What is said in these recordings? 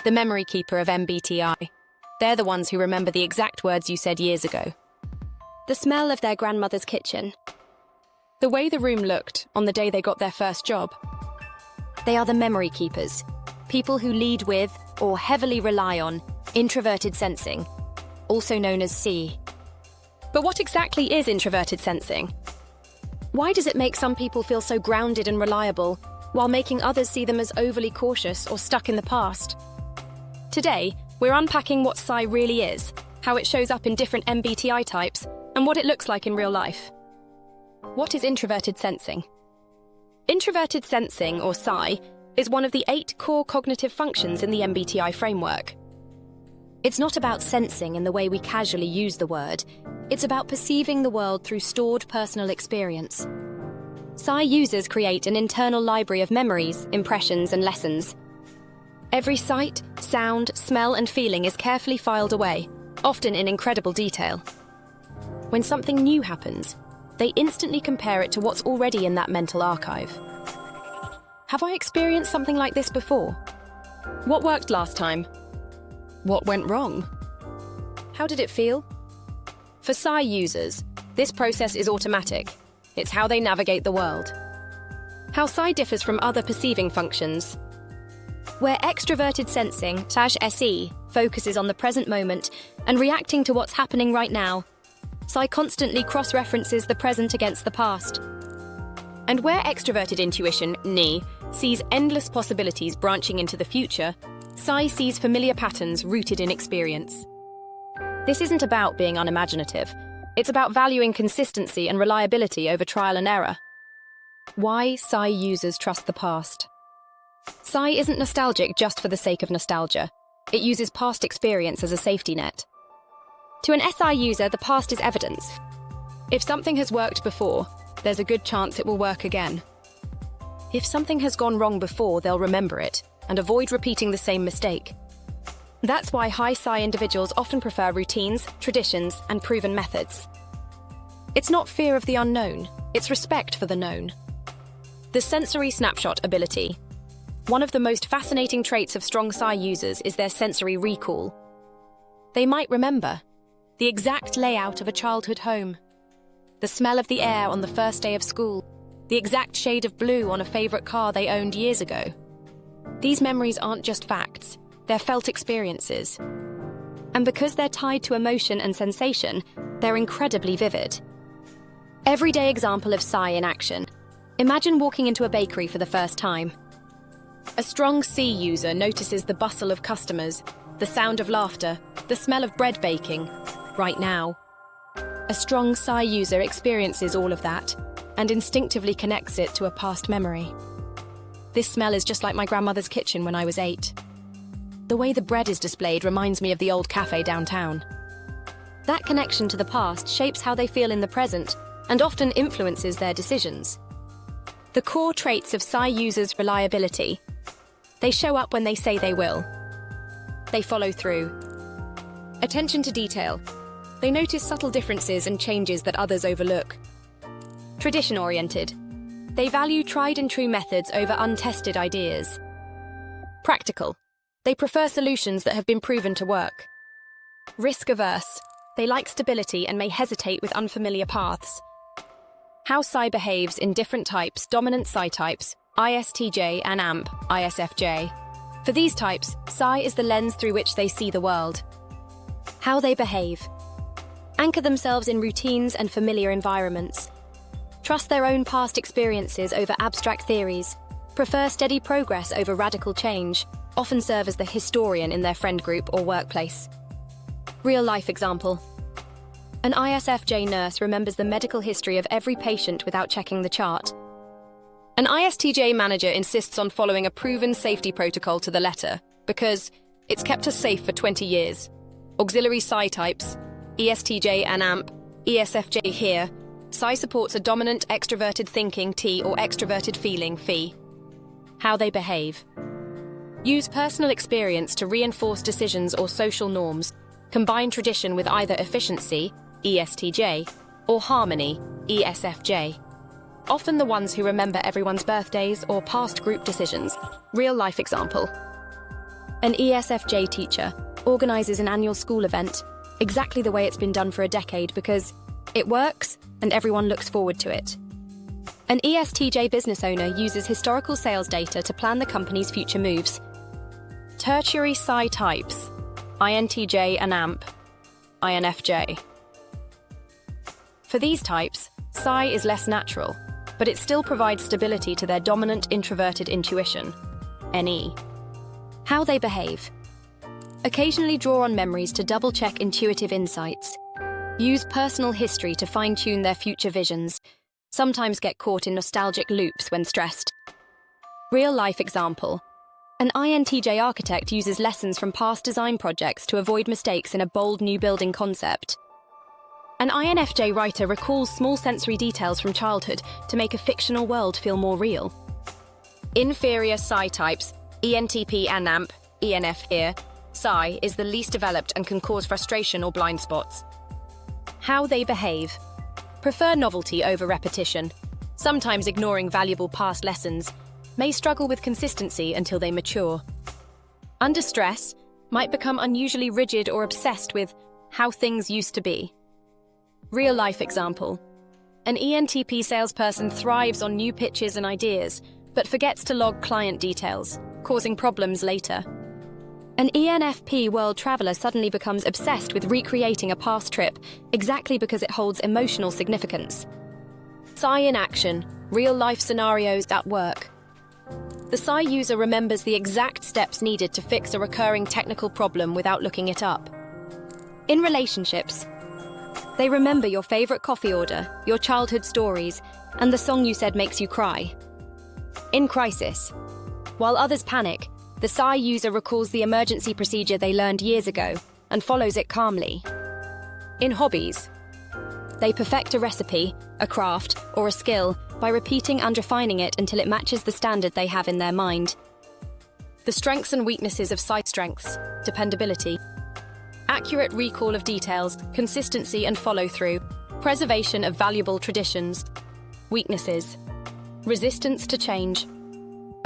the memory keeper of MBTI. They're the ones who remember the exact words you said years ago. The smell of their grandmother's kitchen. The way the room looked on the day they got their first job. They are the memory keepers, people who lead with or heavily rely on introverted sensing, also known as C. But what exactly is introverted sensing? Why does it make some people feel so grounded and reliable, while making others see them as overly cautious or stuck in the past? Today, we're unpacking what Psi really is, how it shows up in different MBTI types, and what it looks like in real life. What is introverted sensing? Introverted sensing, or Psi, is one of the 8 core cognitive functions in the MBTI framework. It's not about sensing in the way we casually use the word. It's about perceiving the world through stored personal experience. Psi users create an internal library of memories, impressions, and lessons. Every sight, sound, smell, and feeling is carefully filed away, often in incredible detail. When something new happens, they instantly compare it to what's already in that mental archive. Have I experienced something like this before? What worked last time? What went wrong? How did it feel? For Psi users, this process is automatic. It's how they navigate the world. How Psi differs from other perceiving functions. Where extroverted sensing, /SE, focuses on the present moment and reacting to what's happening right now, Psi constantly cross-references the present against the past. And where extroverted intuition, NI, sees endless possibilities branching into the future, Psi sees familiar patterns rooted in experience. This isn't about being unimaginative. It's about valuing consistency and reliability over trial and error. Why Psi users trust the past? Psi isn't nostalgic just for the sake of nostalgia. It uses past experience as a safety net. To an SI user, the past is evidence. If something has worked before, there's a good chance it will work again. If something has gone wrong before, they'll remember it and avoid repeating the same mistake. That's why high Psi individuals often prefer routines, traditions, and proven methods. It's not fear of the unknown, it's respect for the known. The sensory snapshot ability. One of the most fascinating traits of strong Psi users is their sensory recall. They might remember the exact layout of a childhood home, the smell of the air on the first day of school, the exact shade of blue on a favorite car they owned years ago. These memories aren't just facts, they're felt experiences. And because they're tied to emotion and sensation, they're incredibly vivid. Everyday example of Psi in action. Imagine walking into a bakery for the first time. A strong C user notices the bustle of customers, the sound of laughter, the smell of bread baking, right now. A strong Psi user experiences all of that and instinctively connects it to a past memory. This smell is just like my grandmother's kitchen when I was 8. The way the bread is displayed reminds me of the old cafe downtown. That connection to the past shapes how they feel in the present and often influences their decisions. The core traits of Psi users' reliability. They show up when they say they will. They follow through. Attention to detail. They notice subtle differences and changes that others overlook. Tradition-oriented. They value tried-and-true methods over untested ideas. Practical. They prefer solutions that have been proven to work. Risk-averse. They like stability and may hesitate with unfamiliar paths. How Psi behaves in different types, dominant Psi types, ISTJ and AMP, ISFJ. For these types, Psi is the lens through which they see the world. How they behave. Anchor themselves in routines and familiar environments. Trust their own past experiences over abstract theories. Prefer steady progress over radical change. Often serve as the historian in their friend group or workplace. Real-life example. An ISFJ nurse remembers the medical history of every patient without checking the chart. An ISTJ manager insists on following a proven safety protocol to the letter because it's kept us safe for 20 years. Auxiliary Psi types, ESTJ and AMP, ESFJ here. Psi supports a dominant extroverted thinking T or extroverted feeling Phi. How they behave. Use personal experience to reinforce decisions or social norms. Combine tradition with either efficiency, ESTJ, or harmony, ESFJ. Often the ones who remember everyone's birthdays or past group decisions. Real-life example. An ESFJ teacher organises an annual school event exactly the way it's been done for a decade because it works and everyone looks forward to it. An ESTJ business owner uses historical sales data to plan the company's future moves. Tertiary Psi types: INTJ and AMP, INFJ. For these types, Psi is less natural, but it still provides stability to their dominant introverted intuition, NE. How they behave. Occasionally draw on memories to double-check intuitive insights. Use personal history to fine-tune their future visions. Sometimes get caught in nostalgic loops when stressed. Real-life example. An INTJ architect uses lessons from past design projects to avoid mistakes in a bold new building concept. An INFJ writer recalls small sensory details from childhood to make a fictional world feel more real. Inferior Psi types: ENTP and AMP, ENF here. Psi is the least developed and can cause frustration or blind spots. How they behave. Prefer novelty over repetition, sometimes ignoring valuable past lessons, may struggle with consistency until they mature. Under stress, might become unusually rigid or obsessed with how things used to be. Real-life example. An ENTP salesperson thrives on new pitches and ideas, but forgets to log client details, causing problems later. An ENFP world traveller suddenly becomes obsessed with recreating a past trip exactly because it holds emotional significance. Psi in action, real-life scenarios at work. The Psi user remembers the exact steps needed to fix a recurring technical problem without looking it up. In relationships, they remember your favourite coffee order, your childhood stories, and the song you said makes you cry. In crisis, while others panic, the Psi user recalls the emergency procedure they learned years ago and follows it calmly. In hobbies, they perfect a recipe, a craft, or a skill by repeating and refining it until it matches the standard they have in their mind. the strengths and weaknesses of Psi strengths, dependability, accurate recall of details, consistency and follow-through, preservation of valuable traditions, weaknesses, resistance to change,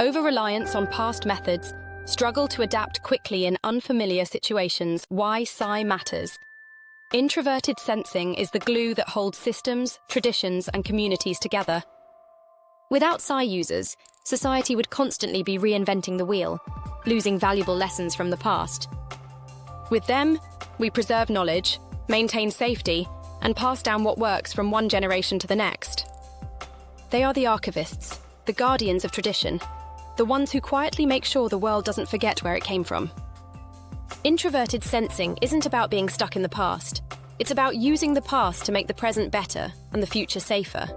over-reliance on past methods, struggle to adapt quickly in unfamiliar situations. Why Psi matters. Introverted sensing is the glue that holds systems, traditions, and communities together. Without Psi users, society would constantly be reinventing the wheel, losing valuable lessons from the past. With them, we preserve knowledge, maintain safety, and pass down what works from one generation to the next. They are the archivists, the guardians of tradition, the ones who quietly make sure the world doesn't forget where it came from. Introverted sensing isn't about being stuck in the past. It's about using the past to make the present better and the future safer.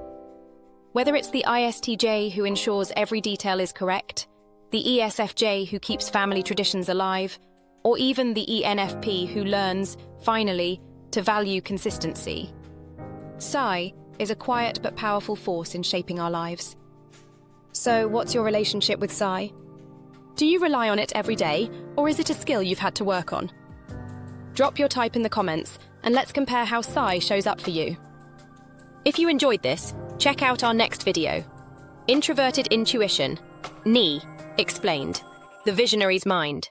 Whether it's the ISTJ who ensures every detail is correct, the ESFJ who keeps family traditions alive, or even the ENFP who learns, finally, to value consistency. Psi is a quiet but powerful force in shaping our lives. So, what's your relationship with Psi? Do you rely on it every day, or is it a skill you've had to work on? Drop your type in the comments, and let's compare how Psi shows up for you. If you enjoyed this, check out our next video. Introverted Intuition, NE, Explained, The Visionary's Mind.